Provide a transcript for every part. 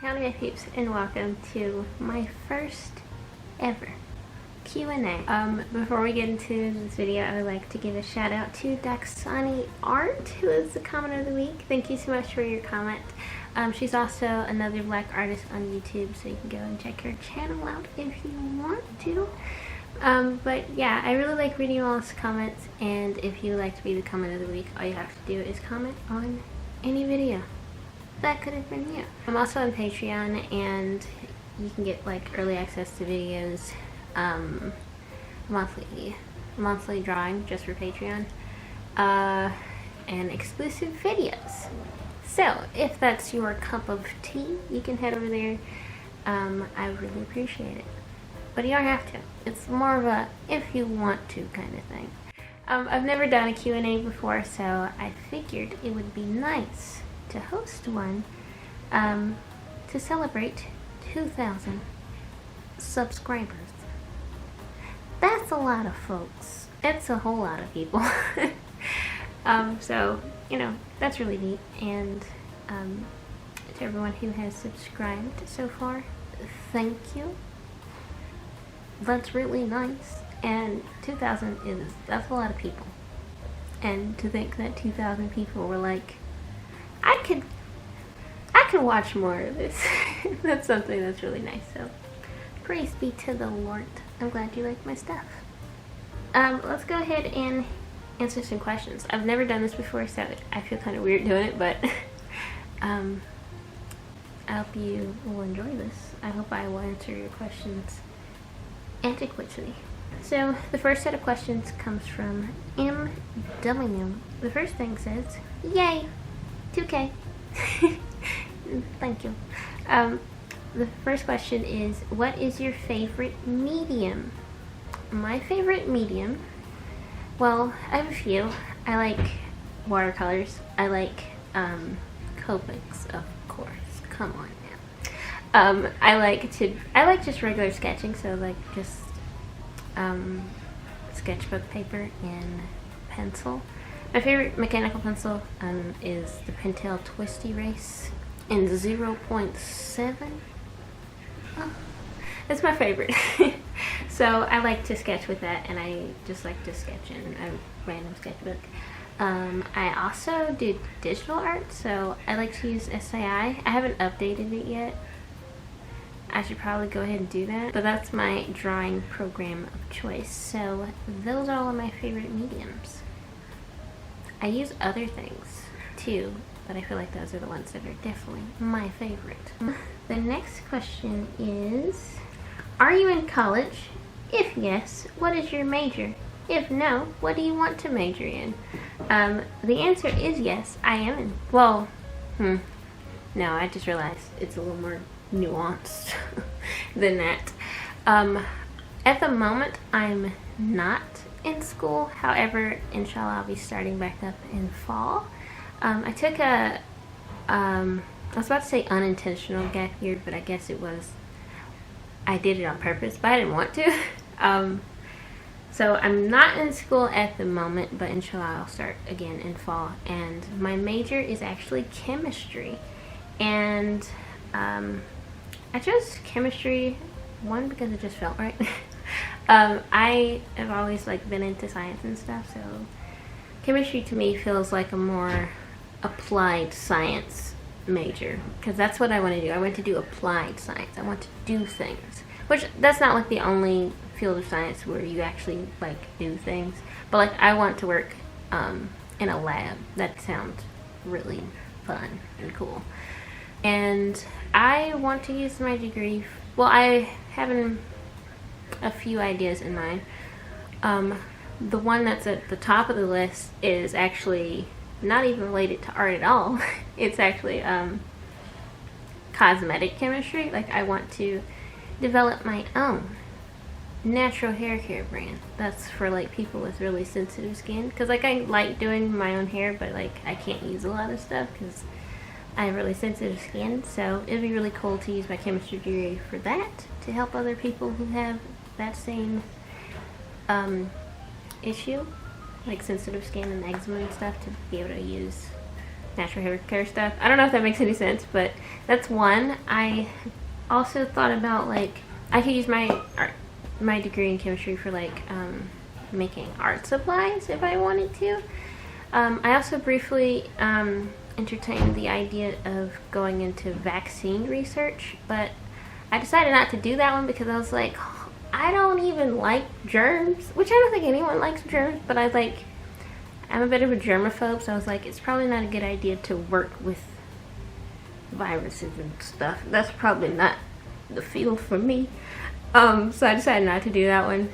Howdy my peeps, and welcome to my first ever Q&A. Before we get into this video, I would like to give a shout out to Daxani Art, who is the comment of the week. Thank you so much for your comment. She's also another black artist on YouTube, so you can go and check her channel out if you want to. But yeah, I really like reading all those comments, and if you would like to be the comment of the week, all you have to do is comment on any video. That could have been you. I'm also on Patreon, and you can get like early access to videos, monthly drawing just for Patreon, and exclusive videos. So if that's your cup of tea, you can head over there. I really appreciate it, but you don't have to. It's more of a if you want to kind of thing. I've never done a Q&A before, so I figured it would be nice to host one to celebrate 2,000 subscribers. That's a lot of folks. It's a whole lot of people. So, you know, that's really neat. And to everyone who has subscribed so far, thank you. That's really nice. And 2,000 that's a lot of people. And to think that 2,000 people were like, I could watch more of this. That's something that's really nice. So praise be to the Lord. I'm glad you like my stuff. Let's go ahead and answer some questions. I've never done this before, so I feel kind of weird doing it, but I hope you will enjoy this. I hope I will answer your questions adequately. So the first set of questions comes from MW. The first thing says, yay, 2K. Thank you. The first question is, what is your favorite medium? My favorite medium, well, I have a few. I like watercolors. I like Copics, of course. Come on now. I like just regular sketching, so like just sketchbook paper and pencil. My favorite mechanical pencil is the Pentel Twisty Race in 0.7. Oh, it's my favorite. So I like to sketch with that, and I just like to sketch in a random sketchbook. I also do digital art, so I like to use SAI. I haven't updated it yet. I should probably go ahead and do that, but that's my drawing program of choice. So those are all of my favorite mediums. I use other things too, but I feel like those are the ones that are definitely my favorite. The next question is, are you in college? If yes, what is your major? If no, what do you want to major in? The answer is yes, I am in. Well, no, I just realized it's a little more nuanced than that. At the moment, I'm not in school. However, inshallah, I'll be starting back up in fall. I took I was about to say unintentional gap year, but I guess it was, I did it on purpose, but I didn't want to. So I'm not in school at the moment, but inshallah I'll start again in fall. And my major is actually chemistry. And I chose chemistry, one, because it just felt right. I have always like been into science and stuff, so chemistry to me feels like a more applied science major, because that's what I want to do. I want to do applied science. I want to do things, which that's not like the only field of science where you actually like do things, but like I want to work in a lab. That sounds really fun and cool. And I want to use my degree, well, I have a few ideas in mind. The one that's at the top of the list is actually not even related to art at all. It's actually cosmetic chemistry. Like, I want to develop my own natural hair care brand that's for like people with really sensitive skin, because like I like doing my own hair, but like I can't use a lot of stuff because I have really sensitive skin. So it'd be really cool to use my chemistry degree for that, to help other people who have that same issue, like sensitive skin and eczema and stuff, to be able to use natural hair care stuff. I don't know if that makes any sense, but that's one. I also thought about, like, I could use my degree in chemistry for, like, making art supplies if I wanted to. I also briefly entertained the idea of going into vaccine research, but I decided not to do that one because I was like, I don't even like germs, which I don't think anyone likes germs, but I'm a bit of a germaphobe, so I was like, it's probably not a good idea to work with viruses and stuff. That's probably not the field for me. So I decided not to do that one,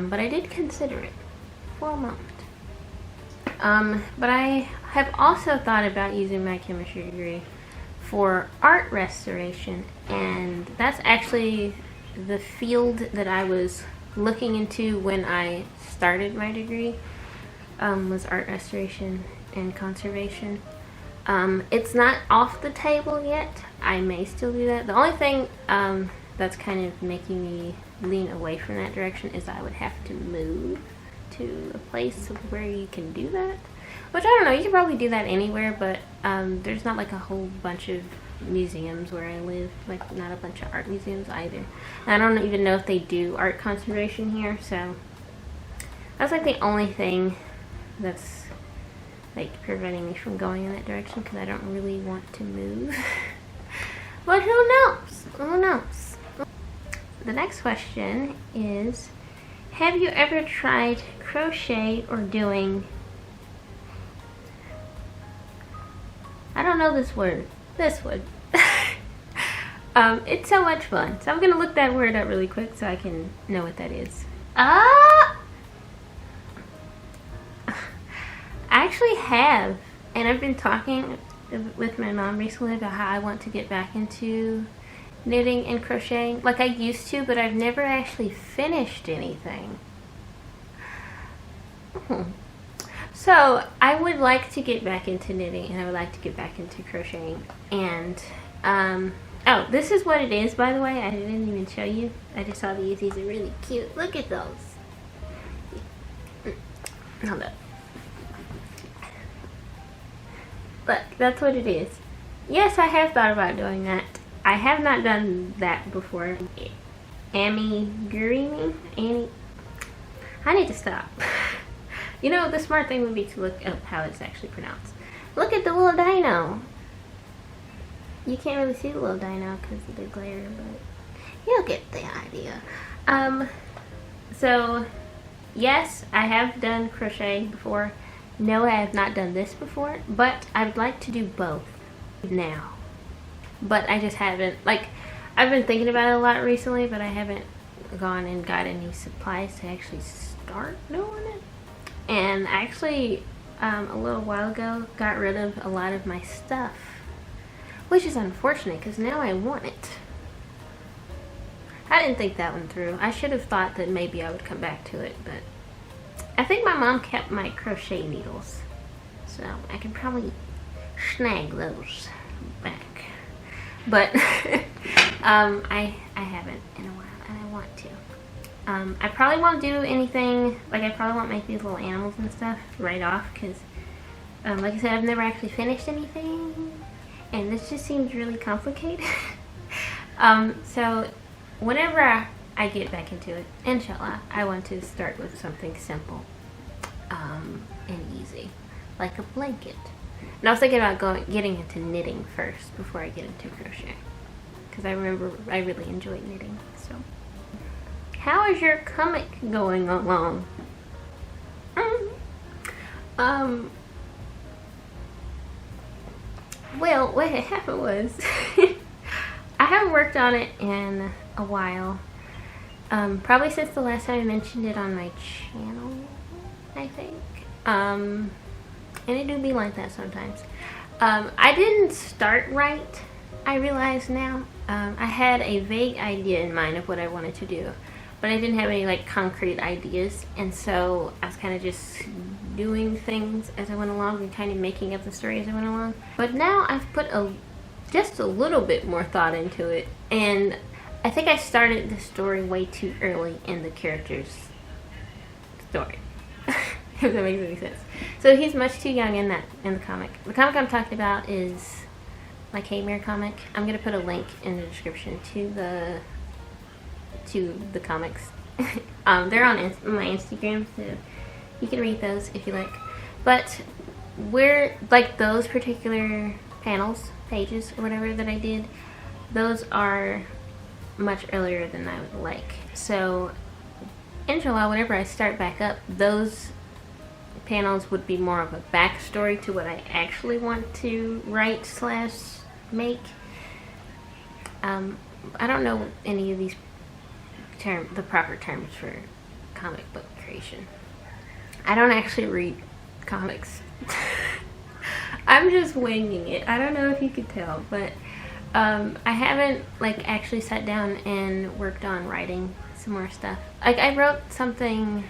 but I did consider it for a moment. But I have also thought about using my chemistry degree for art restoration, and that's actually the field that I was looking into when I started my degree, was art restoration and conservation. It's not off the table yet. I may still do that. The only thing that's kind of making me lean away from that direction is I would have to move to a place where you can do that, which I don't know, you can probably do that anywhere, but there's not like a whole bunch of museums where I live, like not a bunch of art museums either. And I don't even know if they do art conservation here, so that's like the only thing that's like preventing me from going in that direction, because I don't really want to move. But who knows? Who knows? The next question is, have you ever tried crochet or doing, I don't know this word, this one. It's so much fun. So I'm gonna look that word up really quick so I can know what that is. I actually have, and I've been talking with my mom recently about how I want to get back into knitting and crocheting. Like I used to, but I've never actually finished anything. So I would like to get back into knitting, and I would like to get back into crocheting. And oh, this is what it is, by the way. I didn't even show you. I just saw these. These are really cute. Look at those. Hold up. Look, that's what it is. Yes, I have thought about doing that. I have not done that before. Amigurumi? I need to stop. You know, the smart thing would be to look up how it's actually pronounced. Look at the little dino. You can't really see the little dino because of the glare, but you'll get the idea. So, yes, I have done crochet before. No, I have not done this before, but I would like to do both now. But I just haven't, like, I've been thinking about it a lot recently, but I haven't gone and got any supplies to actually start doing it. And actually, a little while ago, got rid of a lot of my stuff, which is unfortunate because now I want it. I didn't think that one through. I should have thought that maybe I would come back to it, but I think my mom kept my crochet needles, so I can probably snag those back. But I haven't in a while, and I want to. I probably won't do anything, like I probably won't make these little animals and stuff right off, because like I said, I've never actually finished anything, and this just seems really complicated. So whenever I get back into it, inshallah, I want to start with something simple and easy, like a blanket. And I was thinking about getting into knitting first before I get into crochet, because I remember I really enjoyed knitting. So, how is your comic going along? Well, what had happened was I haven't worked on it in a while. Probably since the last time I mentioned it on my channel, I think. And it do be like that sometimes. I didn't start right, I realize now. I had a vague idea in mind of what I wanted to do, but I didn't have any like concrete ideas, and so I was kind of just doing things as I went along and kind of making up the story as I went along. But now I've put just a little bit more thought into it, and I think I started the story way too early in the character's story. if that makes any sense. So he's much too young in the comic. The comic I'm talking about is my K-Mare comic. I'm gonna put a link in the description to the comics. They're on my Instagram, so you can read those if you like. But we're like those particular panels, pages, or whatever that I did, those are much earlier than I would like. So inshallah, whenever I start back up, those panels would be more of a backstory to what I actually want to write / make. I don't know any of these the proper terms for comic book creation. I don't actually read comics. I'm just winging it. I don't know if you could tell, but I haven't like actually sat down and worked on writing some more stuff. Like I wrote something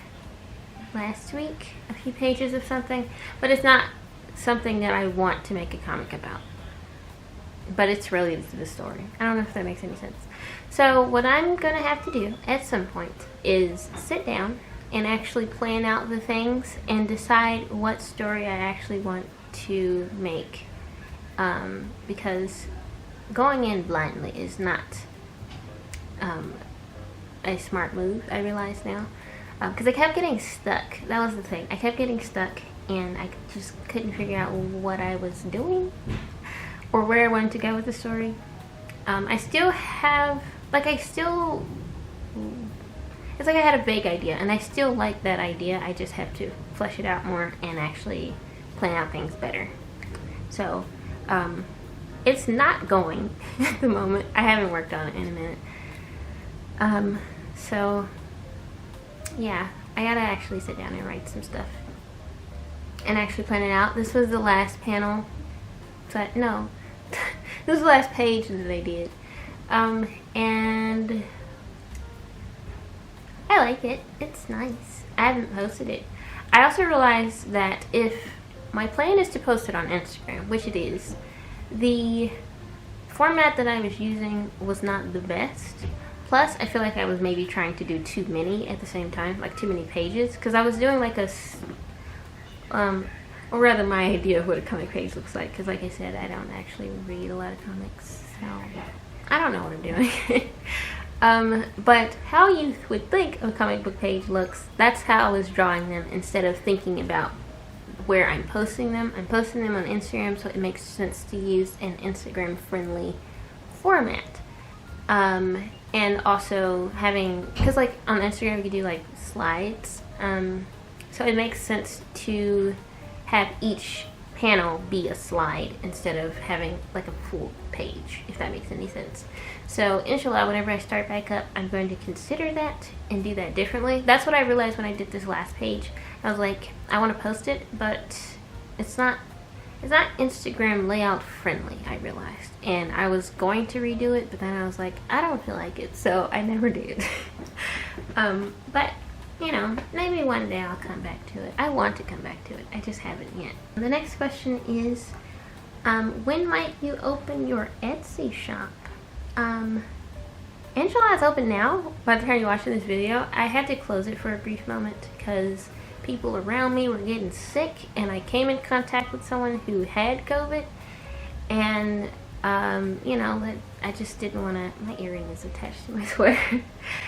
last week, a few pages of something, but it's not something that I want to make a comic about. But it's related to the story. I don't know if that makes any sense. So what I'm gonna have to do at some point is sit down and actually plan out the things and decide what story I actually want to make. Because going in blindly is not a smart move, I realize now. Because I kept getting stuck. That was the thing. I kept getting stuck and I just couldn't figure out what I was doing or where I wanted to go with the story. I still have, it's like I had a vague idea and I still like that idea. I just have to flesh it out more and actually plan out things better. So, it's not going at the moment. I haven't worked on it in a minute. So, yeah, I gotta actually sit down and write some stuff and actually plan it out. This was the last panel. No, this was the last page that I did. And I like it. It's nice. I haven't posted it. I also realized that if my plan is to post it on Instagram, which it is, the format that I was using was not the best. Plus, I feel like I was maybe trying to do too many at the same time, like too many pages, because I was doing like or rather my idea of what a comic page looks like, because like I said, I don't actually read a lot of comics, so I don't know what I'm doing. But how you would think a comic book page looks, that's how I was drawing them instead of thinking about where I'm posting them. I'm posting them on Instagram, so it makes sense to use an Instagram friendly format. And also having, because like on Instagram you can do like slides, so it makes sense to have each panel be a slide instead of having like a full page, if that makes any sense. So inshallah, whenever I start back up, I'm going to consider that and do that differently. That's what I realized when I did this last page. I was like, I want to post it, but it's not Instagram layout friendly, I realized. And I was going to redo it, but then I was like, I don't feel like it, so I never did. But you know, maybe one day I'll come back to it. I want to come back to it, I just haven't yet. The next question is, when might you open your Etsy shop? Inshallah, it's open now. By the time you're watching this video, I had to close it for a brief moment because people around me were getting sick and I came in contact with someone who had COVID, and you know, that I just didn't want to, my earring is attached to my sweater.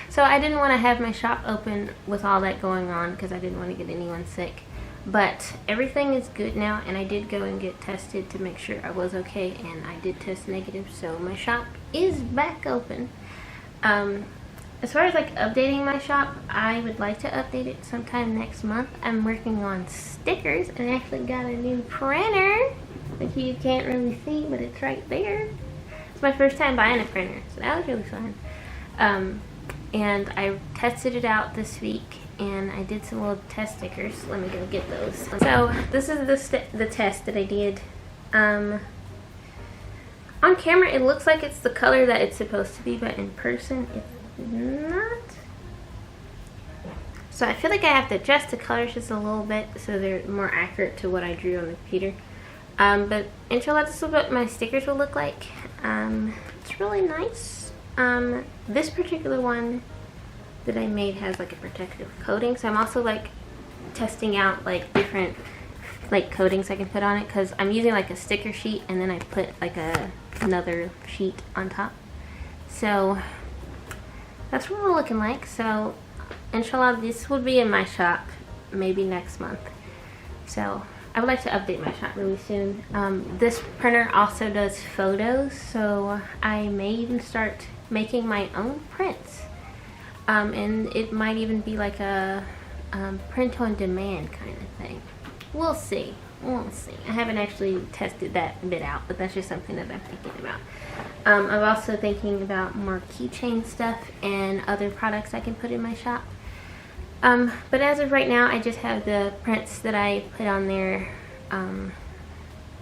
So I didn't want to have my shop open with all that going on because I didn't want to get anyone sick. But everything is good now, and I did go and get tested to make sure I was okay, and I did test negative, so my shop is back open. As far as like updating my shop, I would like to update it sometime next month. I'm working on stickers and I actually got a new printer, which you can't really see, but it's right there. It's my first time buying a printer, so that was really fun. And I tested it out this week and I did some little test stickers. Let me go get those. So this is the test that I did. On camera it looks like it's the color that it's supposed to be, but in person it's not. So I feel like I have to adjust the colors just a little bit so they're more accurate to what I drew on the computer. But inshallah, this is what my stickers will look like. It's really nice. This particular one that I made has like a protective coating, so I'm also like testing out like different like coatings I can put on it, because I'm using like a sticker sheet and then I put like another sheet on top. So that's what we're looking like. So inshallah, this will be in my shop maybe next month. So I would like to update my shop really soon. This printer also does photos, so I may even start making my own prints. And it might even be like a print on demand kind of thing. We'll see. We'll see. I haven't actually tested that bit out, but that's just something that I'm thinking about. I'm also thinking about more keychain stuff and other products I can put in my shop. But as of right now, I just have the prints that I put on there.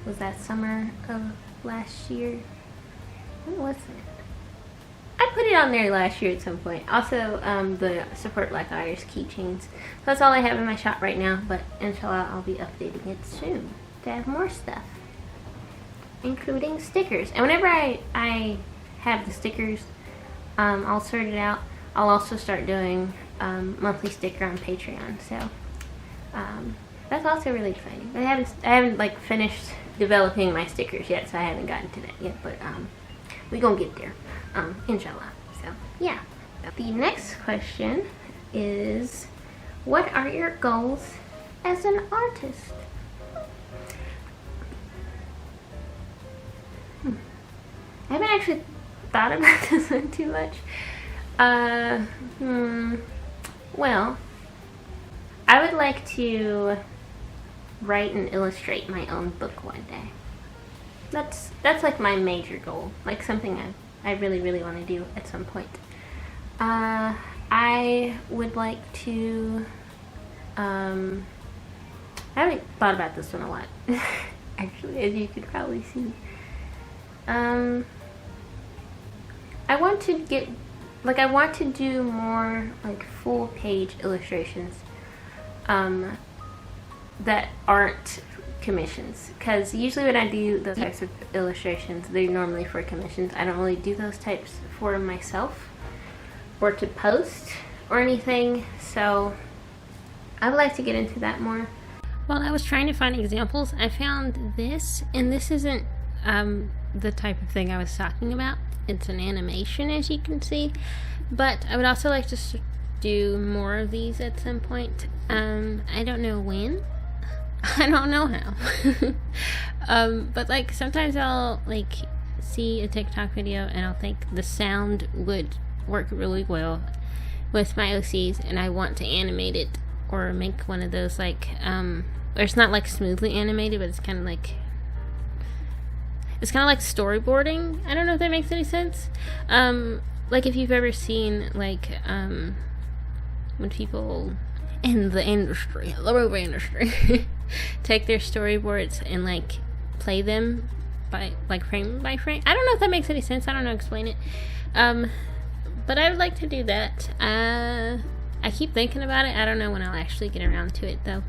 Was that summer of last year? When was it? I put it on there last year at some point. Also, the Support Black Irish keychains. So that's all I have in my shop right now, but inshallah, I'll be updating it soon to have more stuff, including stickers. And whenever I have the stickers, I'll sort it out. I'll also start doing monthly sticker on Patreon. So that's also really exciting. But I haven't like finished developing my stickers yet, so I haven't gotten to that yet. But we gonna get there, inshallah. So yeah. The next question is, what are your goals as an artist? I haven't actually thought about this one too much. Well, I would like to write and illustrate my own book one day. That's like my major goal, like something I really want to do at some point. I would like to, I haven't thought about this one a lot, actually, as you could probably see. I want to get, like, I want to do more like full page illustrations that aren't commissions, because usually when I do those types of illustrations, they're normally for commissions. I don't really do those types for myself or to post or anything, so I would like to get into that more. While I was trying to find examples, I found this, and this isn't the type of thing I was talking about. It's an animation, as you can see, but I would also like to do more of these at some point. I don't know when. I don't know how. But like sometimes I'll like see a TikTok video and I'll think the sound would work really well with my OCs, and I want to animate it or make one of those like or it's not like smoothly animated, but it's kind of like storyboarding. I don't know if that makes any sense. Like if you've ever seen like when people in the industry, the movie industry, take their storyboards and like play them by like frame by frame. I don't know if that makes any sense. I don't know how to explain it. But I would like to do that. I keep thinking about it. I don't know when I'll actually get around to it though.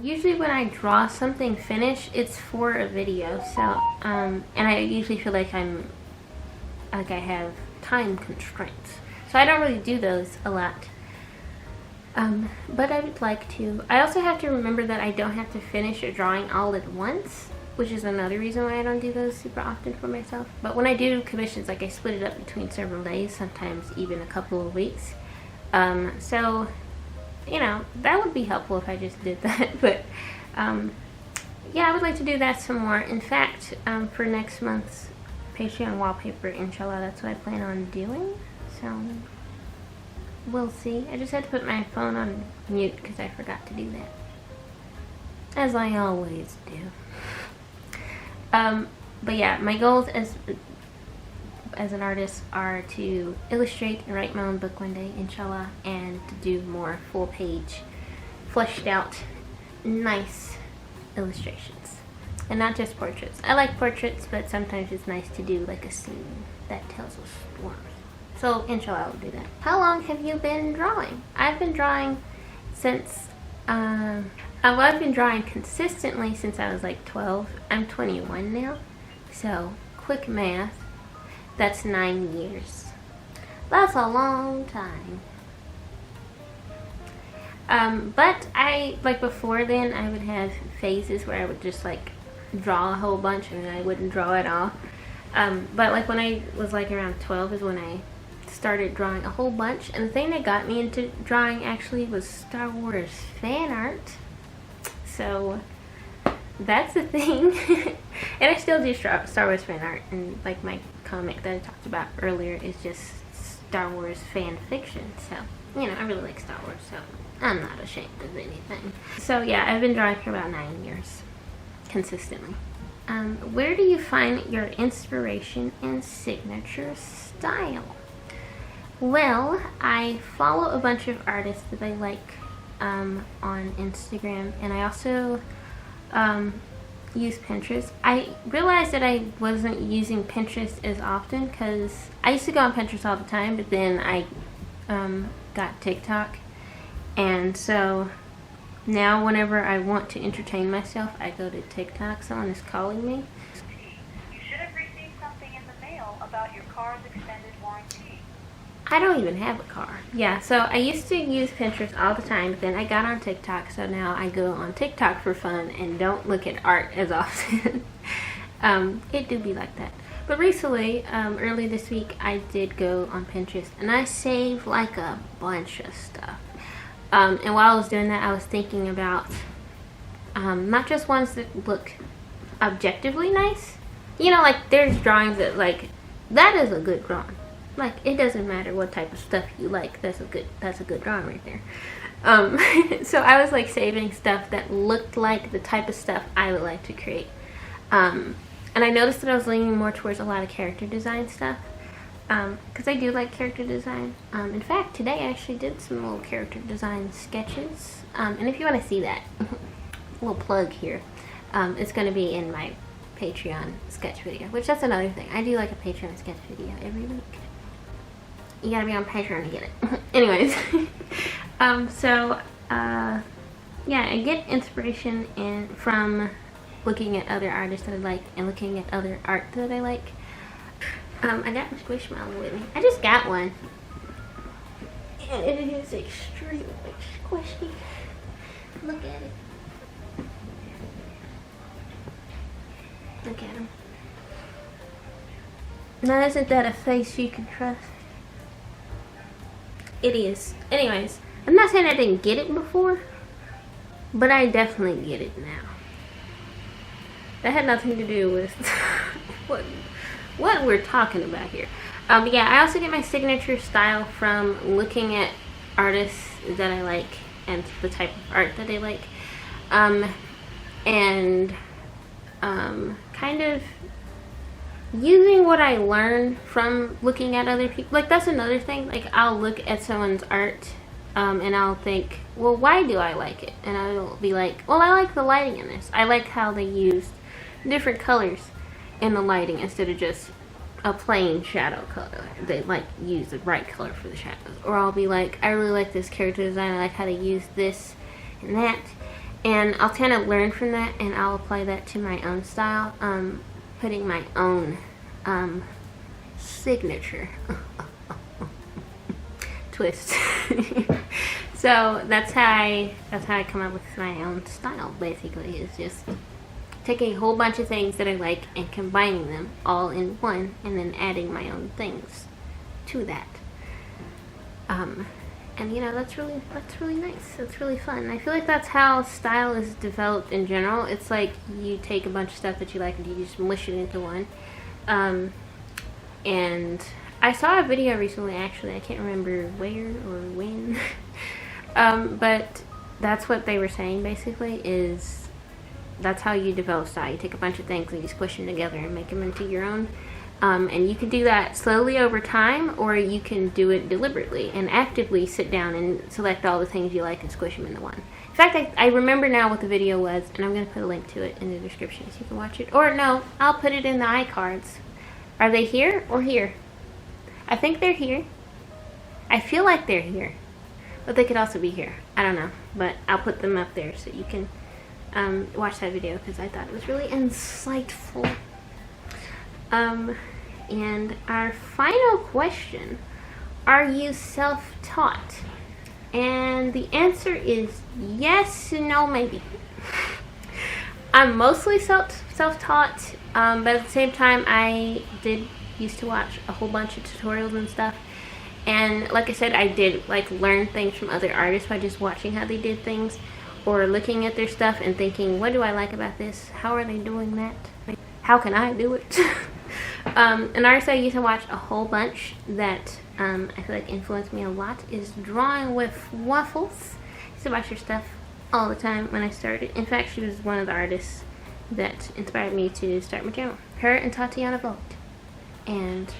Usually when I draw something finished, it's for a video. So and I usually feel like I have time constraints, so I don't really do those a lot. But I would like to. I also have to remember that I don't have to finish a drawing all at once, which is another reason why I don't do those super often for myself. But when I do commissions, like I split it up between several days, sometimes even a couple of weeks. So, you know, that would be helpful if I just did that. But yeah, I would like to do that some more. In fact, for next month's Patreon wallpaper, inshallah, that's what I plan on doing. So we'll see. I just had to put my phone on mute because I forgot to do that, as I always do. But yeah, my goals as an artist are to illustrate and write my own book one day, inshallah, and to do more full page, fleshed out, nice illustrations. And not just portraits. I like portraits, but sometimes it's nice to do like a scene that tells a story. So inshallah, I'll do that. How long have you been drawing? I've been drawing since, I've been drawing consistently since I was like 12. I'm 21 now. So quick math, that's 9 years. That's a long time. But like before then, I would have phases where I would just like draw a whole bunch and then I wouldn't draw at all. But like when I was like around 12 is when I started drawing a whole bunch. And the thing that got me into drawing actually was Star Wars fan art. So that's the thing. And I still do Star Wars fan art, and like my comic that I talked about earlier is just Star Wars fan fiction. So, you know, I really like Star Wars, so I'm not ashamed of anything. So yeah, I've been drawing for about 9 years, consistently. Where do you find your inspiration and signature style? Well, I follow a bunch of artists that I like on Instagram, and I also use Pinterest. I realized that I wasn't using Pinterest as often because I used to go on Pinterest all the time, but then I got TikTok, and so now whenever I want to entertain myself, I go to TikTok. Someone is calling me. You should have received something in the mail about your car's extended warranty. I don't even have a car. Yeah, so I used to use Pinterest all the time, but then I got on TikTok, so now I go on TikTok for fun and don't look at art as often. It do be like that. But recently, early this week, I did go on Pinterest and I saved like a bunch of stuff. And while I was doing that, I was thinking about not just ones that look objectively nice. You know, like there's drawings that like, that is a good drawing. Like, it doesn't matter what type of stuff you like. That's a good drawing right there. So I was like saving stuff that looked like the type of stuff I would like to create. And I noticed that I was leaning more towards a lot of character design stuff. Because I do like character design. In fact, today I actually did some little character design sketches. And if you want to see that, a little plug here. It's going to be in my Patreon sketch video. Which, that's another thing. I do like a Patreon sketch video every week. You gotta be on Patreon to get it. Anyways, yeah, I get inspiration from looking at other artists that I like and looking at other art that I like. I got my Squishmallow with me. I just got one, and it is extremely squishy. Look at it. Look at him. Now, isn't that a face you can trust? It is. Anyways, I'm not saying I didn't get it before, but I definitely get it now. That had nothing to do with what we're talking about here. But yeah, I also get my signature style from looking at artists that I like and the type of art that they like, and kind of using what I learned from looking at other people. Like, that's another thing. Like, I'll look at someone's art and I'll think, well, why do I like it? And I'll be like, well, I like the lighting in this. I like how they used different colors in the lighting instead of just a plain shadow color. They like use the bright color for the shadows. Or I'll be like, I really like this character design. I like how they use this and that. And I'll kind of learn from that and I'll apply that to my own style. Putting my own signature twist. So that's how I come up with my own style. Basically, is just taking a whole bunch of things that I like and combining them all in one, and then adding my own things to that. And you know, that's really nice. That's really fun. I feel like that's how style is developed in general. It's like you take a bunch of stuff that you like and you just mush it into one. And I saw a video recently, actually. I can't remember where or when. But that's what they were saying, basically, is that's how you develop style. You take a bunch of things and you squish them together and make them into your own. And you can do that slowly over time, or you can do it deliberately and actively sit down and select all the things you like and squish them into one. In fact, I remember now what the video was, and I'm going to put a link to it in the description so you can watch it. Or no, I'll put it in the iCards. Are they here or here? I think they're here. I feel like they're here, but they could also be here. I don't know, but I'll put them up there so you can watch that video because I thought it was really insightful. And our final question, are you self-taught? And the answer is yes, no, maybe. I'm mostly self-taught, but at the same time I did used to watch a whole bunch of tutorials and stuff. And like I said, I did like learn things from other artists by just watching how they did things, or looking at their stuff and thinking, what do I like about this? How are they doing that? How can I do it? An artist I used to watch a whole bunch that I feel like influenced me a lot is Drawing with Waffles. I used to watch her stuff all the time when I started. In fact, she was one of the artists that inspired me to start my channel. Her and Tatiana Vogt. And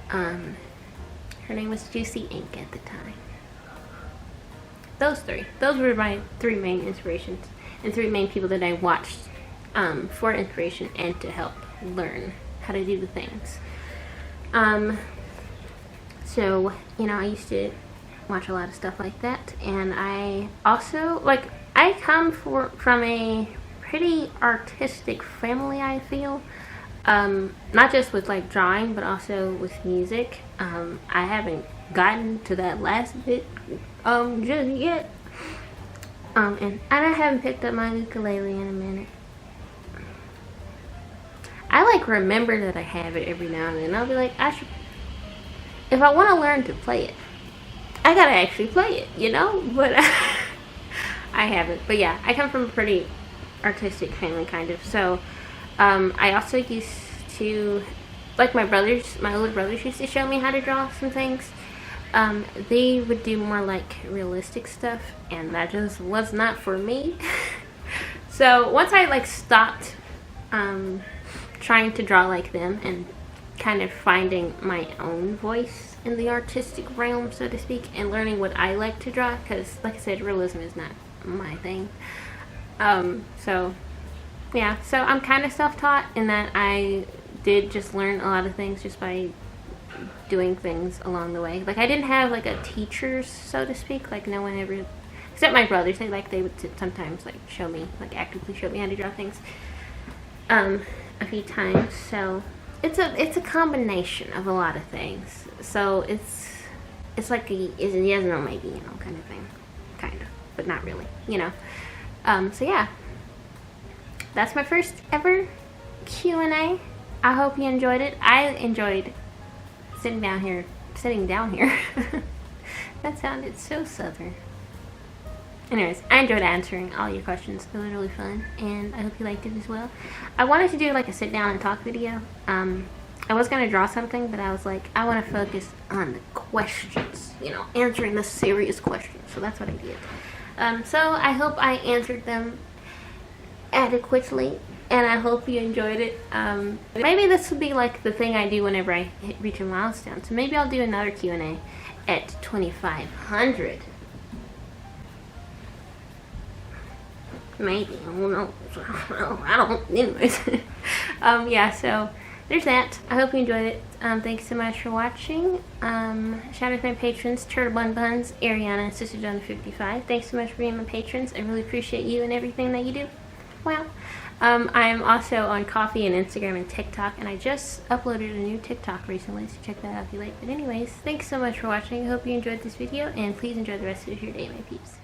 her name was Juicy Ink at the time. Those three. Those were my three main inspirations and three main people that I watched for inspiration and to help learn how to do the things. So, you know, I used to watch a lot of stuff like that, and I also, like, I come from a pretty artistic family, I feel. Not just with like drawing, but also with music. I haven't gotten to that last bit just yet. And I haven't picked up my ukulele in a minute. I like remember that I have it every now and then. I'll be like, if I want to learn to play it, I gotta actually play it, you know? But I haven't. But yeah, I come from a pretty artistic family, kind of. So I also used to, like my older brothers used to show me how to draw some things. They would do more like realistic stuff, and that just was not for me. So once I like stopped trying to draw like them and kind of finding my own voice in the artistic realm, so to speak, and learning what I like to draw, because like I said, realism is not my thing. So yeah, so I'm kind of self-taught in that I did just learn a lot of things just by doing things along the way. Like I didn't have like a teacher, so to speak. Like no one ever, except my brothers. They would sometimes like show me, like actively show me how to draw things a few times. So it's a combination of a lot of things. So it's like a yes, no, maybe, you know, kind of thing, kind of, but not really, you know. So yeah, that's my first ever Q&A. I hope you enjoyed it. I enjoyed sitting down here. That sounded so southern. Anyways, I enjoyed answering all your questions. It was really fun, and I hope you liked it as well. I wanted to do like a sit down and talk video. I was going to draw something, but I was like, I want to focus on the questions, you know, answering the serious questions. So that's what I did. So I hope I answered them adequately, and I hope you enjoyed it. Maybe this will be like the thing I do whenever I reach a milestone. So maybe I'll do another Q&A at 2,500. Maybe. Who knows? I don't. Anyways. Yeah, so there's that. I hope you enjoyed it. Thanks so much for watching. Shout out to my patrons, Turtle Bun Buns, Ariana, and Sister John 55. Thanks so much for being my patrons. I really appreciate you and everything that you do. Wow. I'm also on Coffee and Instagram and TikTok, and I just uploaded a new TikTok recently, so check that out if you like. But anyways, thanks so much for watching. I hope you enjoyed this video, and please enjoy the rest of your day, my peeps.